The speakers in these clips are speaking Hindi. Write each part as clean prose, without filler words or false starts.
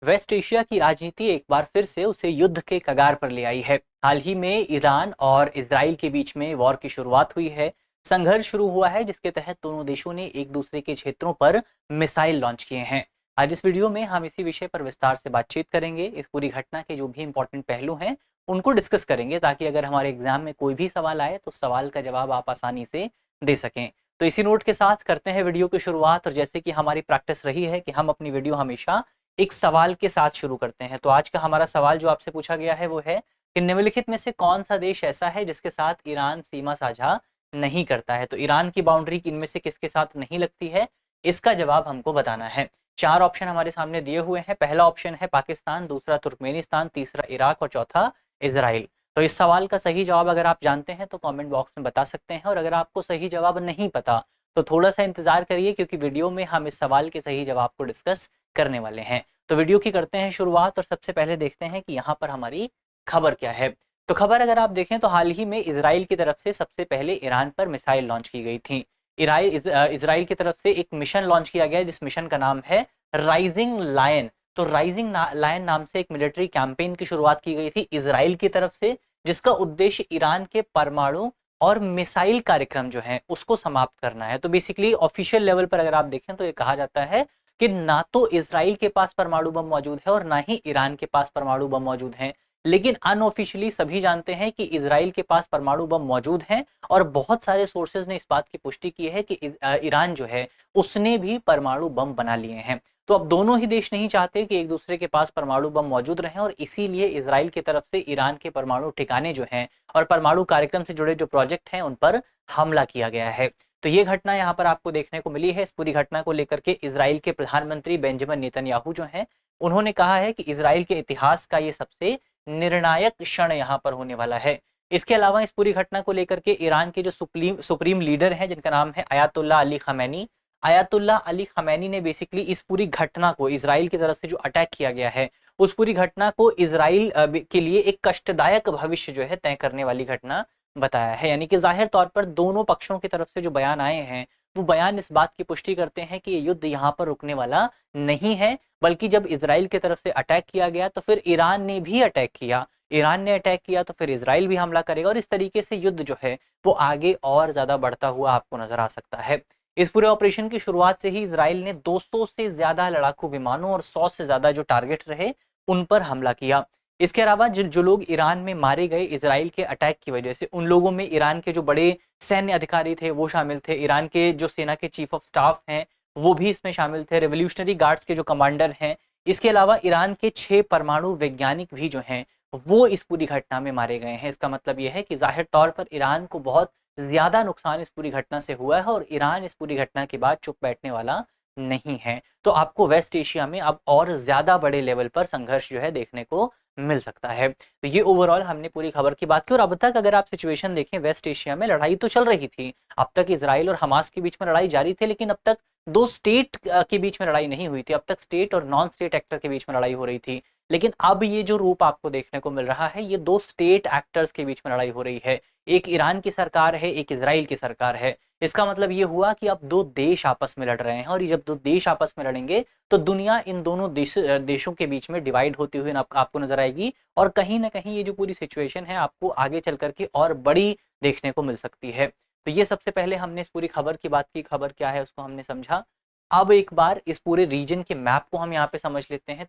वेस्ट एशिया की राजनीति एक बार फिर से उसे युद्ध के कगार पर ले आई है। हाल ही में ईरान और इजराइल के बीच में वॉर की शुरुआत हुई है। संघर्ष शुरू हुआ है जिसके तहत दोनों देशों ने एक दूसरे के क्षेत्रों पर मिसाइल लॉन्च किए हैं। आज इस वीडियो में हम इसी विषय पर विस्तार से बातचीत करेंगे। इस पूरी घटना के जो भी इंपॉर्टेंट पहलू हैं उनको डिस्कस करेंगे, ताकि अगर हमारे एग्जाम में कोई भी सवाल आए तो सवाल का जवाब आप आसानी से दे सकें। तो इसी नोट के साथ करते हैं वीडियो की शुरुआत। और जैसे कि हमारी प्रैक्टिस रही है कि हम अपनी वीडियो हमेशा एक सवाल के साथ शुरू करते हैं। तो आज का हमारा सवाल जो आपसे पूछा गया है वो है कि निम्नलिखित में से कौन सा देश ऐसा है जिसके साथ ईरान सीमा साझा नहीं करता है। तो ईरान की बाउंड्री इनमें से किसके साथ नहीं लगती है, इसका जवाब हमको बताना है। चार ऑप्शन हमारे सामने दिए हुए हैं। पहला ऑप्शन है पाकिस्तान, दूसरा तुर्कमेनिस्तान, तीसरा इराक और चौथा इजराइल। तो इस सवाल का सही जवाब अगर आप जानते हैं तो कमेंट बॉक्स में बता सकते हैं, और अगर आपको सही जवाब नहीं पता तो थोड़ा सा इंतजार करिए, क्योंकि वीडियो में हम इस सवाल के सही जवाब को डिस्कस करने वाले हैं। तो वीडियो की करते हैं शुरुआत और सबसे पहले देखते हैं कि यहाँ पर हमारी खबर क्या है। तो खबर अगर आप देखें तो हाल ही में इजराइल की तरफ से सबसे पहले ईरान पर मिसाइल लॉन्च की गई थी। इजराइल की तरफ से एक मिशन लॉन्च किया गया जिस मिशन का नाम है राइजिंग लायन। तो राइजिंग लायन नाम से एक मिलिट्री कैंपेन की शुरुआत की गई थी इजराइल की तरफ से, जिसका उद्देश्य ईरान के परमाणु और मिसाइल कार्यक्रम जो है उसको समाप्त करना है। तो बेसिकली ऑफिशियल लेवल पर अगर आप देखें तो ये कहा जाता है कि ना तो इजराइल के पास परमाणु बम मौजूद है और ना ही ईरान के पास परमाणु बम मौजूद हैं, लेकिन अनऑफिशियली सभी जानते हैं कि इजराइल के पास परमाणु बम मौजूद हैं। और बहुत सारे सोर्सेज ने इस बात की पुष्टि की है कि ईरान जो है उसने भी परमाणु बम बना लिए हैं। तो अब दोनों ही देश नहीं चाहते कि एक दूसरे के पास परमाणु बम मौजूद रहें, और इसीलिए इजराइल की तरफ से ईरान के परमाणु ठिकाने जो हैं और परमाणु कार्यक्रम से जुड़े जो प्रोजेक्ट हैं उन पर हमला किया गया है। तो ये घटना यहाँ पर आपको देखने को मिली है। इस पूरी घटना को लेकर के इजराइल के प्रधानमंत्री बेंजामिन नेतन्याहू जो हैं उन्होंने कहा है कि इजराइल के इतिहास का ये सबसे निर्णायक क्षण यहाँ पर होने वाला है। इसके अलावा इस पूरी घटना को लेकर के ईरान के जो सुप्रीम लीडर हैं जिनका नाम है अयातुल्ला अली खमैनी, अयातुल्ला अली खमैनी ने बेसिकली इस पूरी घटना को, इजराइल की तरफ से जो अटैक किया गया है उस पूरी घटना को इजराइल के लिए एक कष्टदायक भविष्य जो है तय करने वाली घटना बताया है। यानी कि जाहिर तौर पर दोनों पक्षों की तरफ से जो बयान आए हैं वो बयान इस बात की पुष्टि करते हैं कि ये युद्ध यहाँ पर रुकने वाला नहीं है, बल्कि जब इजराइल की तरफ से अटैक किया गया तो फिर ईरान ने भी अटैक किया। ईरान ने अटैक किया तो फिर इजराइल भी हमला करेगा, और इस तरीके से युद्ध जो है वो आगे और ज्यादा बढ़ता हुआ आपको नजर आ सकता है। इस पूरे ऑपरेशन की शुरुआत से ही इजराइल ने 200 से ज्यादा लड़ाकू विमानों और 100 से ज्यादा जो टारगेट रहे उन पर हमला किया। इसके अलावा जो लोग ईरान में मारे गए इजराइल के अटैक की वजह से, उन लोगों में ईरान के जो बड़े सैन्य अधिकारी थे वो शामिल थे, ईरान के जो सेना के चीफ ऑफ स्टाफ हैं वो भी इसमें शामिल थे, रेवोल्यूशनरी गार्ड्स के जो कमांडर हैं। इसके अलावा ईरान के 6 परमाणु वैज्ञानिक भी जो हैं वो इस पूरी घटना में मारे गए हैं। इसका मतलब यह है कि जाहिर तौर पर ईरान को बहुत ज्यादा नुकसान इस पूरी घटना से हुआ है, और ईरान इस पूरी घटना के बाद चुप बैठने वाला नहीं है। तो आपको वेस्ट एशिया में अब और ज्यादा बड़े लेवल पर संघर्ष जो है देखने को मिल सकता है। तो ये ओवरऑल हमने पूरी खबर की बात की। और अब तक अगर आप सिचुएशन देखें, वेस्ट एशिया में लड़ाई तो चल रही थी। अब तक इजराइल और हमास के बीच में लड़ाई जारी थी, लेकिन अब तक दो स्टेट के बीच में लड़ाई नहीं हुई थी। अब तक स्टेट और नॉन स्टेट एक्टर के बीच में लड़ाई हो रही थी, लेकिन अब ये जो रूप आपको देखने को मिल रहा है ये दो स्टेट एक्टर्स के बीच में लड़ाई हो रही है। एक ईरान की सरकार है, एक इजराइल की सरकार है। इसका मतलब ये हुआ कि अब दो देश आपस में लड़ रहे हैं, और ये जब दो देश आपस में लड़ेंगे तो दुनिया इन दोनों देशों के बीच में डिवाइड होती हुई आपको नजर आएगी, और कहीं ना कहीं ये जो पूरी सिचुएशन है आपको आगे चल करके और बड़ी देखने को मिल सकती है। तो ये सबसे पहले हमने इस पूरी खबर की बात की, खबर क्या है उसको हमने समझा। अब एक बार इस पूरे रीजन के मैप को हम यहाँ पे समझ लेते हैं।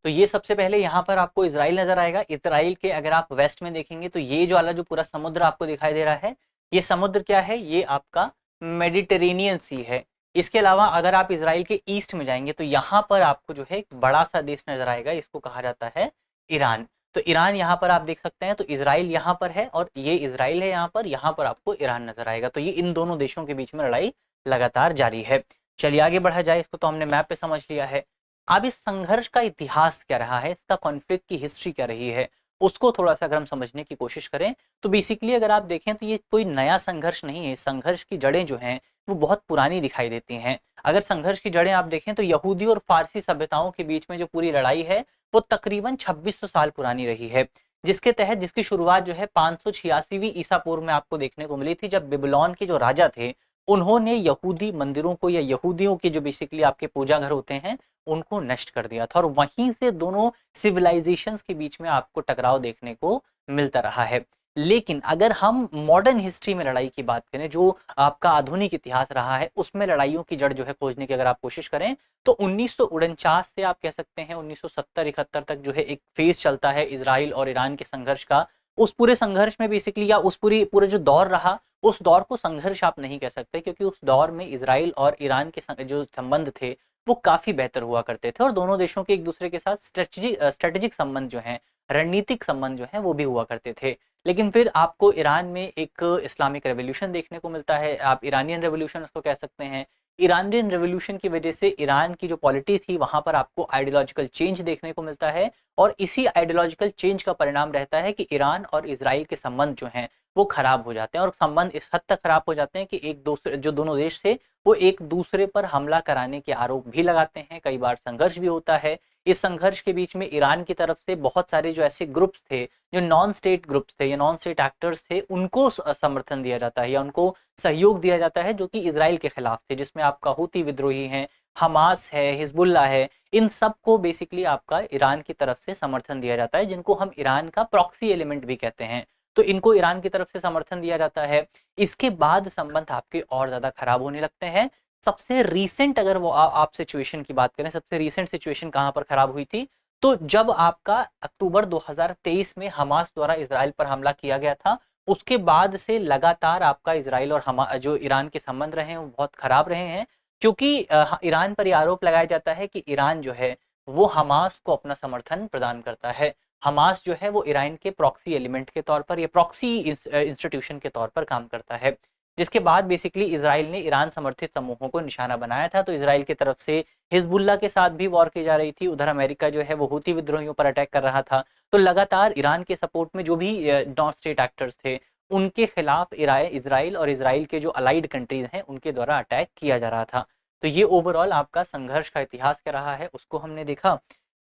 तो ये सबसे पहले यहाँ पर आपको इजराइल नजर आएगा। इजराइल के अगर आप वेस्ट में देखेंगे तो ये जो वाला जो पूरा समुद्र आपको दिखाई दे रहा है, ये समुद्र क्या है, ये आपका मेडिटेरेनियन सी है। इसके अलावा अगर आप इजराइल के ईस्ट में जाएंगे तो यहाँ पर आपको जो है एक बड़ा सा देश नजर आएगा, इसको कहा जाता है ईरान। तो ईरान यहाँ पर आप देख सकते हैं। तो इजराइल यहाँ पर है और ये इजराइल है यहाँ पर आपको ईरान नजर आएगा। तो ये इन दोनों देशों के बीच में लड़ाई लगातार जारी है। चलिए आगे बढ़ा जाए। इसको तो हमने मैप पे समझ लिया है। अब इस संघर्ष का इतिहास क्या रहा है, इसका कॉन्फ्लिक्ट की हिस्ट्री क्या रही है, उसको थोड़ा सा अगर हम समझने की कोशिश करें तो बेसिकली अगर आप देखें तो ये कोई नया संघर्ष नहीं है। संघर्ष की जड़ें जो हैं वो बहुत पुरानी दिखाई देती हैं। अगर संघर्ष की जड़ें आप देखें तो यहूदी और फारसी सभ्यताओं के बीच में जो पूरी लड़ाई है वो तकरीबन 2600 साल पुरानी रही है, जिसके तहत जिसकी शुरुआत जो है 586वीं ईसा पूर्व में आपको देखने को मिली थी, जब बेबीलोन के जो राजा थे उन्होंने यहूदी मंदिरों को या यहूदियों के जो बेसिकली आपके पूजा घर होते हैं उनको नष्ट कर दिया था, और वहीं से दोनों सिविलाइजेशंस के बीच में आपको टकराव देखने को मिलता रहा है। लेकिन अगर हम मॉडर्न हिस्ट्री में लड़ाई की बात करें, जो आपका आधुनिक इतिहास रहा है, उसमें लड़ाइयों की जड़ जो है खोजने की अगर आप कोशिश करें, तो 1949 से आप कह सकते हैं 1970-71 तक जो है एक फेज चलता है इजराइल और ईरान के संघर्ष का। उस पूरे संघर्ष में बेसिकली, या उस पूरे जो दौर रहा, उस दौर को संघर्ष आप नहीं कह सकते, क्योंकि उस दौर में इजराइल और ईरान के जो संबंध थे वो काफी बेहतर हुआ करते थे, और दोनों देशों के एक दूसरे के साथ स्ट्रेटेजिक संबंध जो हैं, रणनीतिक संबंध जो हैं वो भी हुआ करते थे। लेकिन फिर आपको ईरान में एक इस्लामिक रेवोल्यूशन देखने को मिलता है, आप ईरानियन रेवोल्यूशन उसको कह सकते हैं। ईरानियन रेवोल्यूशन की वजह से ईरान की जो पॉलिटी थी वहां पर आपको आइडियोलॉजिकल चेंज देखने को मिलता है, और इसी आइडियोलॉजिकल चेंज का परिणाम रहता है कि ईरान और इजराइल के संबंध जो हैं वो खराब हो जाते हैं, और संबंध इस हद तक खराब हो जाते हैं कि एक दूसरे जो दोनों देश थे वो एक दूसरे पर हमला कराने के आरोप भी लगाते हैं, कई बार संघर्ष भी होता है। इस संघर्ष के बीच में ईरान की तरफ से बहुत सारे जो ऐसे ग्रुप्स थे, जो नॉन स्टेट ग्रुप्स थे या नॉन स्टेट एक्टर्स थे, उनको समर्थन दिया जाता है या उनको सहयोग दिया जाता है, जो कि इजराइल के खिलाफ थे, जिसमें आपका हूती विद्रोही हैं, हमास है, हिजबुल्ला है, इन सब को बेसिकली आपका ईरान की तरफ से समर्थन दिया जाता है, जिनको हम ईरान का प्रॉक्सी एलिमेंट भी कहते हैं। तो इनको ईरान की तरफ से समर्थन दिया जाता है। इसके बाद संबंध आपके और ज्यादा खराब होने लगते हैं। सबसे रीसेंट अगर वो आप सिचुएशन की बात करें, सबसे रीसेंट सिचुएशन कहां पर खराब हुई थी, तो जब आपका अक्टूबर 2023 में हमास द्वारा इजराइल पर हमला किया गया था, उसके बाद से लगातार आपका इजराइल और जो ईरान के संबंध रहे हैं वो बहुत खराब रहे हैं, क्योंकि ईरान पर यह आरोप लगाया जाता है कि ईरान जो है वो हमास को अपना समर्थन प्रदान करता है। हमास जो है वो ईरान के प्रॉक्सी एलिमेंट के तौर पर या प्रॉक्सी इंस्टीट्यूशन के तौर पर काम करता है, जिसके बाद बेसिकली इजराइल ने ईरान समर्थित समूहों को निशाना बनाया था। तो इजराइल की तरफ से हिजबुल्ला के साथ भी वॉर की जा रही थी, उधर अमेरिका जो है वो हूती विद्रोहियों पर अटैक कर रहा था। तो लगातार ईरान के सपोर्ट में जो भी नॉन स्टेट एक्टर्स थे उनके खिलाफ इजराइल और इजराइल के जो अलाइड कंट्रीज हैं उनके द्वारा अटैक किया जा रहा था। तो ये ओवरऑल आपका संघर्ष का इतिहास क्या रहा है उसको हमने देखा।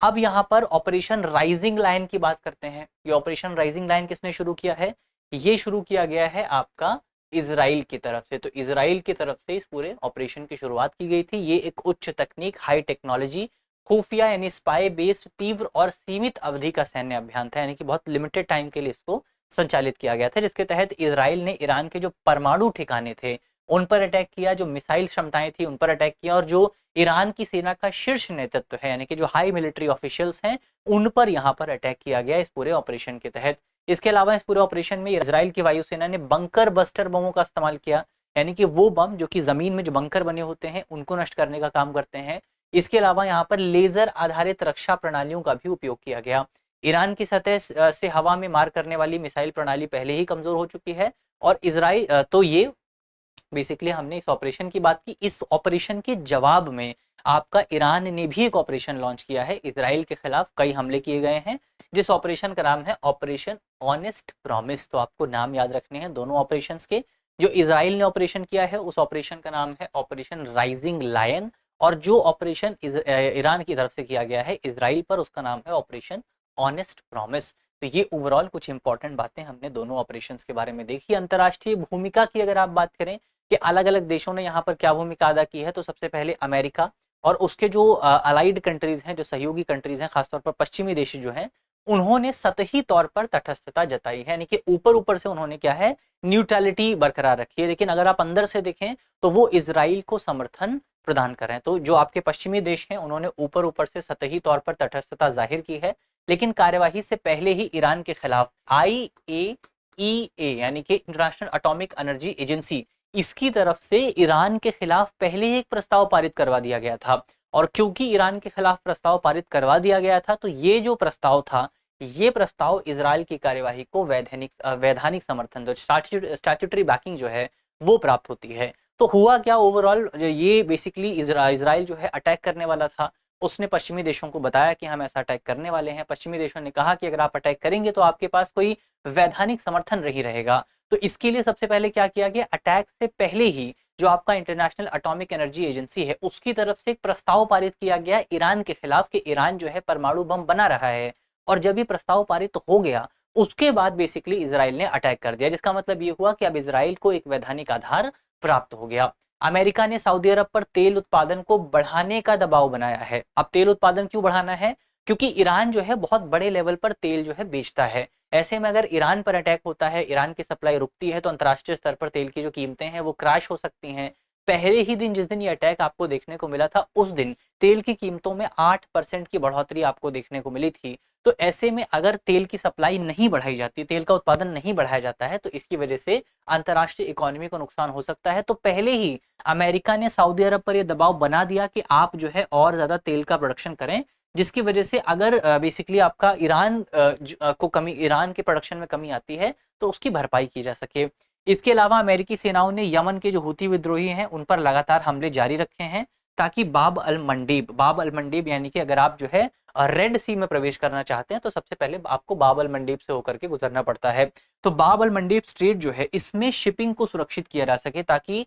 अब यहाँ पर ऑपरेशन राइजिंग लायन की बात करते हैं। ये ऑपरेशन राइजिंग लायन किसने शुरू किया है? ये शुरू किया गया है आपका इजराइल की तरफ से। तो इजराइल की तरफ से इस पूरे ऑपरेशन की शुरुआत की गई थी। ये एक उच्च तकनीक, हाई टेक्नोलॉजी, खुफिया यानी स्पाई बेस्ड तीव्र और सीमित अवधि का सैन्य अभियान था, यानी कि बहुत लिमिटेड टाइम के लिए इसको संचालित किया गया था, जिसके तहत इजराइल ने ईरान के जो परमाणु ठिकाने थे उन पर अटैक किया, जो मिसाइल क्षमताएं थी उन पर अटैक किया, और जो ईरान की सेना का शीर्ष नेतृत्व है यानी कि जो हाई मिलिट्री ऑफिशियल्स हैं उन पर यहाँ पर अटैक किया गया इस पूरे ऑपरेशन के तहत। इसके अलावा इस पूरे ऑपरेशन में इजराइल की वायुसेना ने बंकर बस्टर बमों का इस्तेमाल किया, यानी कि वो बम जो कि जमीन में जो बंकर बने होते हैं उनको नष्ट करने का काम करते हैं। इसके अलावा यहाँ पर लेजर आधारित रक्षा प्रणालियों का भी उपयोग किया गया। ईरान की सतह से हवा में मार करने वाली मिसाइल प्रणाली पहले ही कमजोर हो चुकी है, और इजराइल तो ये बेसिकली हमने इस ऑपरेशन की बात की। इस ऑपरेशन के जवाब में आपका ईरान ने भी एक ऑपरेशन लॉन्च किया है, इजराइल के खिलाफ कई हमले किए गए हैं, जिस ऑपरेशन का नाम है ऑपरेशन ऑनेस्ट प्रॉमिस। तो आपको नाम याद रखने हैं दोनों ऑपरेशंस के। जो इजराइल ने ऑपरेशन किया है उस ऑपरेशन का नाम है ऑपरेशन राइजिंग लायन, और जो ऑपरेशन ईरान की तरफ से किया गया है इजराइल पर उसका नाम है ऑपरेशन ऑनेस्ट प्रॉमिस। तो ये ओवरऑल कुछ इंपॉर्टेंट बातें हमने दोनों ऑपरेशंस के बारे में देखी। अंतर्राष्ट्रीय भूमिका की अगर आप बात करें कि अलग अलग देशों ने यहाँ पर क्या भूमिका अदा की है, तो सबसे पहले अमेरिका और उसके जो अलाइड कंट्रीज हैं, जो सहयोगी कंट्रीज हैं, खासतौर पर पश्चिमी देश जो हैं, उन्होंने सतही तौर पर तटस्थता जताई है, यानी कि ऊपर ऊपर से उन्होंने क्या है, न्यूट्रलिटी बरकरार रखी है। लेकिन अगर आप अंदर से देखें तो वो इजराइल को समर्थन प्रदान कर रहे हैं। तो जो आपके पश्चिमी देश हैं उन्होंने ऊपर ऊपर से सतही तौर पर तटस्थता जाहिर की है, लेकिन कार्यवाही से पहले ही ईरान के खिलाफ IAEA यानी कि इंटरनेशनल एटॉमिक एनर्जी एजेंसी, इसकी तरफ से ईरान के खिलाफ पहले ही एक प्रस्ताव पारित करवा दिया गया था। और क्योंकि ईरान के खिलाफ प्रस्ताव पारित करवा दिया गया था, तो ये जो प्रस्ताव था, ये प्रस्ताव इजराइल की कार्यवाही को वैधानिक समर्थन, जो स्टैट्यूटरी बैकिंग जो है वो प्राप्त होती है। तो हुआ क्या ओवरऑल, ये बेसिकली इजराइल जो है अटैक करने वाला था, उसने पश्चिमी देशों को बताया कि हम ऐसा अटैक करने वाले हैं। पश्चिमी देशों ने कहा कि अगर आप अटैक करेंगे तो आपके पास कोई वैधानिक समर्थन नहीं रहेगा। तो इसके लिए सबसे पहले क्या किया गया, अटैक से पहले ही जो आपका इंटरनेशनल एटॉमिक एनर्जी एजेंसी है उसकी तरफ से एक प्रस्ताव पारित किया गया ईरान के खिलाफ कि ईरान जो है परमाणु बम बना रहा है। और जब ये प्रस्ताव पारित हो गया उसके बाद बेसिकली इजराइल ने अटैक कर दिया, जिसका मतलब ये हुआ कि अब इजराइल को एक वैधानिक आधार प्राप्त हो गया। अमेरिका ने सऊदी अरब पर तेल उत्पादन को बढ़ाने का दबाव बनाया है। अब तेल उत्पादन क्यों बढ़ाना है? क्योंकि ईरान जो है बहुत बड़े लेवल पर तेल जो है बेचता है। ऐसे में अगर ईरान पर अटैक होता है, ईरान की सप्लाई रुकती है, तो अंतर्राष्ट्रीय स्तर पर तेल की जो कीमतें हैं वो क्रैश हो सकती हैं। पहले ही दिन जिस दिन ये अटैक आपको देखने को मिला था, उस दिन तेल की कीमतों में 8% की बढ़ोतरी आपको देखने को मिली थी। तो ऐसे में अगर तेल की सप्लाई नहीं बढ़ाई जाती, तेल का उत्पादन नहीं बढ़ाया जाता है, तो इसकी वजह से अंतर्राष्ट्रीय इकोनॉमी को नुकसान हो सकता है। तो पहले ही अमेरिका ने सऊदी अरब पर यह दबाव बना दिया कि आप जो है और ज्यादा तेल का प्रोडक्शन करें, जिसकी वजह से अगर बेसिकली आपका ईरान के प्रोडक्शन में कमी आती है, तो उसकी भरपाई की जा सके। इसके अलावा अमेरिकी सेनाओं ने यमन के जो हुती विद्रोही हैं उन पर लगातार हमले जारी रखे हैं, ताकि बाब अल मंडीब यानी कि अगर आप जो है रेड सी में प्रवेश करना चाहते हैं, तो सबसे पहले आपको बाब अल मंडीब से होकर के गुजरना पड़ता है। तो बाब अल मंडीब स्ट्रेट जो है, इसमें शिपिंग को सुरक्षित किया जा सके, ताकि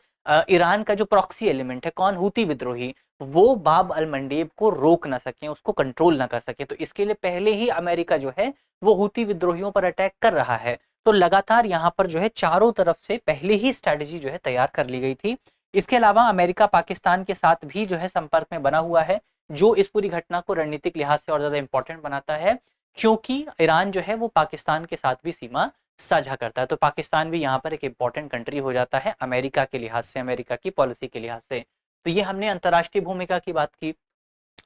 ईरान का जो प्रॉक्सी एलिमेंट है, कौन, हुती विद्रोही, वो बाब अल मंडीब को रोक ना सके, उसको कंट्रोल ना कर सके। तो इसके लिए पहले ही अमेरिका जो है वो हुती विद्रोहियों पर अटैक कर रहा है। तो लगातार यहाँ पर जो है चारों तरफ से पहले ही स्ट्रेटेजी जो है तैयार कर ली गई थी। इसके अलावा अमेरिका पाकिस्तान के साथ भी जो है संपर्क में बना हुआ है, जो इस पूरी घटना को रणनीतिक लिहाज से और ज्यादा इंपॉर्टेंट बनाता है, क्योंकि ईरान जो है वो पाकिस्तान के साथ भी सीमा साझा करता है। तो पाकिस्तान भी यहाँ पर एक इंपॉर्टेंट कंट्री हो जाता है अमेरिका के लिहाज से, अमेरिका की पॉलिसी के लिहाज से। तो ये हमने अंतर्राष्ट्रीय भूमिका की बात की।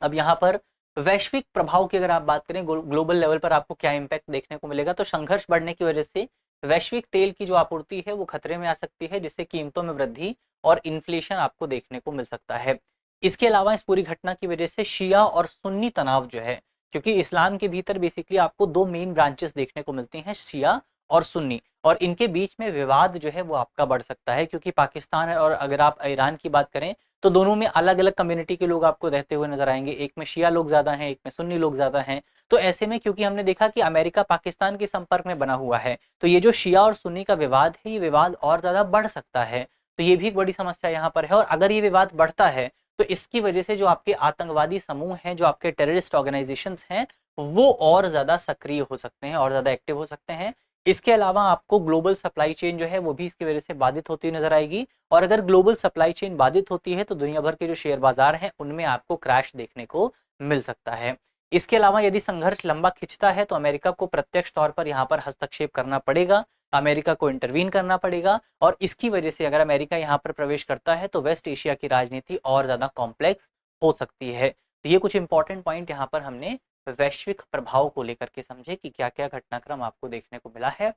अब यहाँ पर वैश्विक प्रभाव की अगर आप बात करें, ग्लोबल लेवल पर आपको क्या इम्पैक्ट देखने को मिलेगा, तो संघर्ष बढ़ने की वजह से वैश्विक तेल की जो आपूर्ति है वो खतरे में आ सकती है, जिससे कीमतों में वृद्धि और इन्फ्लेशन आपको देखने को मिल सकता है। इसके अलावा इस पूरी घटना की वजह से शिया और सुन्नी तनाव जो है, क्योंकि इस्लाम के भीतर बेसिकली आपको दो मेन ब्रांचेस देखने को मिलती हैं, शिया और सुन्नी, और इनके बीच में विवाद जो है वो आपका बढ़ सकता है, क्योंकि पाकिस्तान और अगर आप ईरान की बात करें, तो दोनों में अलग अलग कम्युनिटी के लोग आपको रहते हुए नजर आएंगे। एक में शिया लोग ज्यादा हैं, एक में सुन्नी लोग ज्यादा हैं। तो ऐसे में क्योंकि हमने देखा कि अमेरिका पाकिस्तान के संपर्क में बना हुआ है, तो ये जो शिया और सुन्नी का विवाद है, ये विवाद और ज्यादा बढ़ सकता है। तो ये भी एक बड़ी समस्या यहाँ पर है। और अगर ये विवाद बढ़ता है, तो इसकी वजह से जो आपके आतंकवादी समूह हैं, जो आपके टेररिस्ट ऑर्गेनाइजेशंस हैं, वो और ज्यादा सक्रिय हो सकते हैं और ज्यादा एक्टिव हो सकते हैं। इसके अलावा आपको ग्लोबल सप्लाई चेन जो है वो भी इसकी वजह से बाधित होती नजर आएगी। और अगर ग्लोबल सप्लाई चेन बाधित होती है, तो दुनिया भर के जो शेयर बाजार हैं उनमें आपको क्रैश देखने को मिल सकता है। इसके अलावा यदि संघर्ष लंबा खिंचता है, तो अमेरिका को प्रत्यक्ष तौर पर यहाँ पर हस्तक्षेप करना पड़ेगा, अमेरिका को इंटरवीन करना पड़ेगा। और इसकी वजह से अगर अमेरिका यहाँ पर प्रवेश करता है, तो वेस्ट एशिया की राजनीति और ज्यादा कॉम्प्लेक्स हो सकती है। तो ये कुछ इंपॉर्टेंट पॉइंट यहाँ पर हमने वैश्विक प्रभाव को लेकर के समझे कि क्या क्या घटनाक्रम आपको देखने को मिला है।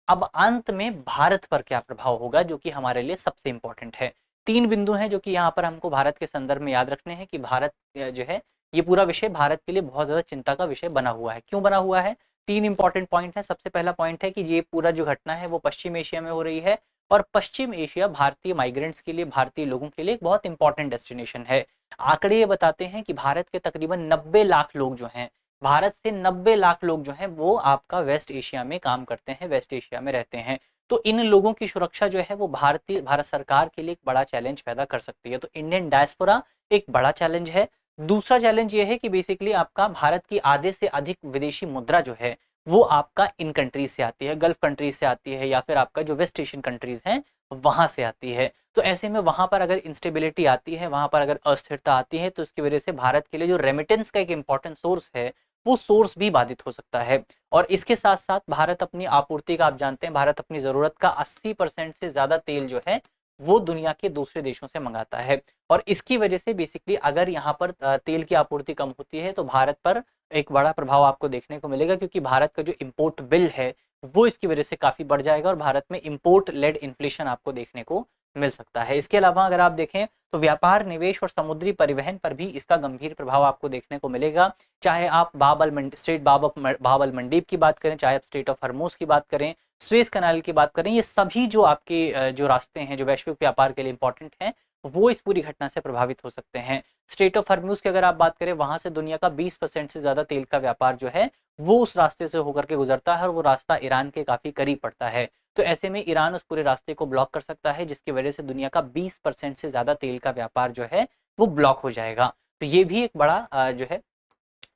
अब अंत में भारत पर क्या प्रभाव होगा, जो कि हमारे लिए सबसे इंपॉर्टेंट है। तीन बिंदु हैं जो कि यहाँ पर हमको भारत के संदर्भ में याद रखने हैं, कि भारत जो है, ये पूरा विषय भारत के लिए बहुत ज्यादा चिंता का विषय बना हुआ है। क्यों बना हुआ है? तीन इंपॉर्टेंट पॉइंट है। सबसे पहला पॉइंट है कि ये पूरा जो घटना है वो पश्चिम एशिया में हो रही है, और पश्चिम एशिया भारतीय माइग्रेंट्स के लिए, भारतीय लोगों के लिए एक बहुत इंपॉर्टेंट डेस्टिनेशन है। आंकड़े ये बताते हैं कि भारत के तकरीबन 90 लाख लोग जो हैं, भारत से 90 लाख लोग जो हैं वो आपका वेस्ट एशिया में काम करते हैं, वेस्ट एशिया में रहते हैं। तो इन लोगों की सुरक्षा जो है वो भारत सरकार के लिए एक बड़ा चैलेंज पैदा कर सकती है। तो इंडियन डायस्पोरा एक बड़ा चैलेंज है। दूसरा चैलेंज ये है कि बेसिकली आपका भारत की आधे से अधिक विदेशी मुद्रा जो है वो आपका इन कंट्रीज से आती है, गल्फ कंट्रीज से आती है, या फिर आपका जो वेस्ट एशियन कंट्रीज हैं वहां से आती है। तो ऐसे में वहां पर अगर इंस्टेबिलिटी आती है, वहां पर अगर अस्थिरता आती है, तो इसकी वजह से भारत के लिए जो रेमिटेंस का एक इंपॉर्टेंट सोर्स है, वो सोर्स भी बाधित हो सकता है। और इसके साथ साथ भारत अपनी आपूर्ति का, आप जानते हैं, भारत अपनी जरूरत का 80% से ज्यादा तेल जो है वो दुनिया के दूसरे देशों से मंगाता है। और इसकी वजह से बेसिकली अगर यहाँ पर तेल की आपूर्ति कम होती है, तो भारत पर एक बड़ा प्रभाव आपको देखने को मिलेगा, क्योंकि भारत का जो इम्पोर्ट बिल है वो इसकी वजह से काफी बढ़ जाएगा, और भारत में इम्पोर्ट लेड इन्फ्लेशन आपको देखने को मिल सकता है। इसके अलावा अगर आप देखें, तो व्यापार, निवेश और समुद्री परिवहन पर भी इसका गंभीर प्रभाव आपको देखने को मिलेगा। चाहे आप बाब अल मंडीब की बात करें, चाहे आप स्ट्रेट ऑफ हर्मुज की बात करें, स्वेज कनाल की बात करें, ये सभी जो आपके जो रास्ते हैं जो वैश्विक व्यापार के लिए इंपॉर्टेंट हैं, वो इस पूरी घटना से प्रभावित हो सकते हैं। स्ट्रेट ऑफ हर्मुज की अगर आप बात करें, वहां से दुनिया का 20% से ज्यादा तेल का व्यापार जो है वो उस रास्ते से होकर के गुजरता है, और वो रास्ता ईरान के काफी करीब पड़ता है। तो ऐसे में ईरान उस पूरे रास्ते को ब्लॉक कर सकता है, जिसकी वजह से दुनिया का 20% से ज्यादा तेल का व्यापार जो है वो ब्लॉक हो जाएगा। तो ये भी एक बड़ा जो है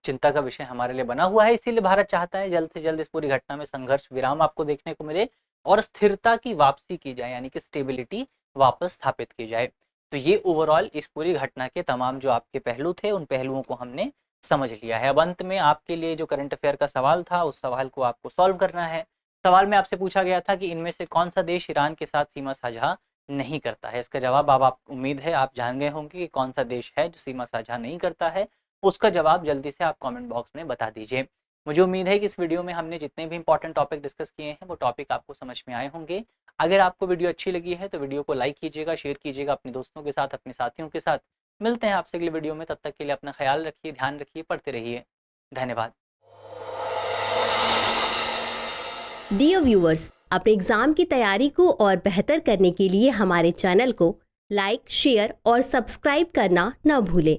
चिंता का विषय हमारे लिए बना हुआ है। इसीलिए भारत चाहता है जल्द से जल्द इस पूरी घटना में संघर्ष विराम आपको देखने को मिले और स्थिरता की वापसी की जाए, यानी कि स्टेबिलिटी वापस स्थापित की जाए। तो ये ओवरऑल इस पूरी घटना के तमाम जो आपके पहलू थे, उन पहलुओं को हमने समझ लिया है। अब अंत में आपके लिए जो करंट अफेयर का सवाल था, उस सवाल को आपको सॉल्व करना है। सवाल में आपसे पूछा गया था कि इनमें से कौन सा देश ईरान के साथ सीमा साझा नहीं करता है। इसका जवाब अब आप उम्मीद है आप जान गए होंगे कि कौन सा देश है जो सीमा साझा नहीं करता है। उसका जवाब जल्दी से आप कमेंट बॉक्स में बता दीजिए। मुझे उम्मीद है कि इस वीडियो में हमने जितने भी इंपॉर्टेंट टॉपिक डिस्कस किए हैं वो टॉपिक आपको समझ में आए होंगे। अगर आपको वीडियो अच्छी लगी है तो वीडियो को लाइक कीजिएगा, शेयर कीजिएगा अपने दोस्तों के साथ, अपने साथियों के साथ। मिलते हैं आपसे अगले वीडियो में, तब तक के लिए अपना ख्याल रखिए, ध्यान रखिए, पढ़ते रहिए। धन्यवाद। डियर व्यूअर्स, अपने एग्जाम की तैयारी को और बेहतर करने के लिए हमारे चैनल को लाइक, शेयर और सब्सक्राइब करना न भूलें।